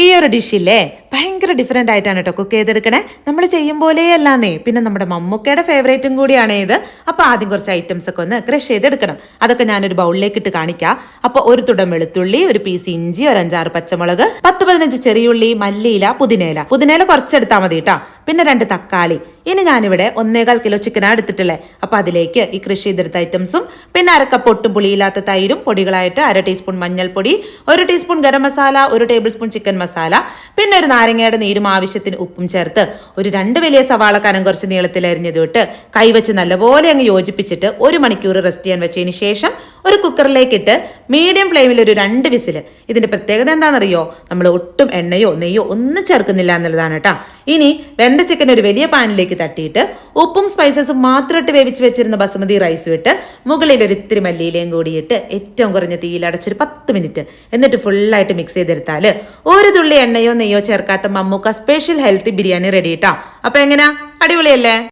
ഈ ഒരു ഡിഷില്ലേ ഭയങ്കര ഡിഫറെന്റ് ആയിട്ടാണ് കേട്ടോ കുക്ക് ചെയ്തെടുക്കണേ. നമ്മൾ ചെയ്യും പോലെയല്ലാന്നേ. പിന്നെ നമ്മുടെ മമ്മൂക്കയുടെ ഫേവറേറ്റും കൂടിയാണ് ഇത്. അപ്പൊ ആദ്യം കുറച്ച് ഐറ്റംസ് ഒക്കെ ഒന്ന് ക്രഷ് ചെയ്തെടുക്കണം. അതൊക്കെ ഞാനൊരു ബൗളിലേക്ക് ഇട്ട് കാണിക്കാം. അപ്പൊ ഒരു തുടം വെളുത്തുള്ളി, ഒരു പീസ് ഇഞ്ചി, ഒരു 5-6 പച്ചമുളക്, 10-15 ചെറിയുള്ളി, മല്ലിയില, പുതിനയില കുറച്ചെടുത്താൽ മതി കേട്ടോ. പിന്നെ 2 തക്കാളി. ഇനി ഞാനിവിടെ 1.25 കിലോ ചിക്കനാണ് എടുത്തിട്ടില്ലേ. അപ്പൊ അതിലേക്ക് ഈ കൃഷി ചെയ്തെടുത്ത ഐറ്റംസും പിന്നെ അരക്കപ്പ് ഒട്ടും പുളിയില്ലാത്ത തൈരും, പൊടികളായിട്ട് 1/2 ടീസ്പൂൺ മഞ്ഞൾപ്പൊടി, 1 teaspoon garam masala, 1 table spoon chicken masala, പിന്നെ ഒരു നാരങ്ങയുടെ നീരും ആവശ്യത്തിന് ഉപ്പും ചേർത്ത് ഒരു 2 വലിയ സവാള കനം കുറച്ച് നീളത്തിൽ അരിഞ്ഞത് ഇട്ട് കൈവച്ച് നല്ലപോലെ അങ്ങ് യോജിപ്പിച്ചിട്ട് 1 മണിക്കൂർ റെസ്റ്റ് ചെയ്യാൻ വെച്ചതിന് ശേഷം ഒരു കുക്കറിലേക്ക് ഇട്ട് മീഡിയം ഫ്ലെയിമിൽ ഒരു 2 വിസിൽ. ഇതിന്റെ പ്രത്യേകത എന്താണെന്നറിയോ? നമ്മൾ ഒട്ടും എണ്ണയോ നെയ്യോ ഒന്നും ചേർക്കുന്നില്ല എന്നുള്ളതാണ് കേട്ടോ. ഇനി വെന്ത ചിക്കൻ ഒരു വലിയ പാനിലേക്ക് തട്ടിയിട്ട് ഉപ്പും സ്പൈസസും മാത്രം ഇട്ട് വേവിച്ച് വെച്ചിരുന്ന ബസുമതി റൈസ് ഇട്ട് മുകളിൽ ഒരു ഇത്തിരി മല്ലിയിലയും കൂടിയിട്ട് ഏറ്റവും കുറഞ്ഞ തീയിൽ അടച്ചൊരു 10 മിനിറ്റ് എന്നിട്ട് ഫുള്ളായിട്ട് മിക്സ് ചെയ്തെടുത്താൽ ഒരു തുള്ളി എണ്ണയോ നെയ്യോ ചേർക്കാത്ത Mammookka special healthy biryani ready കേട്ടോ. അപ്പൊ എങ്ങനെയാ? അടിപൊളിയല്ലേ?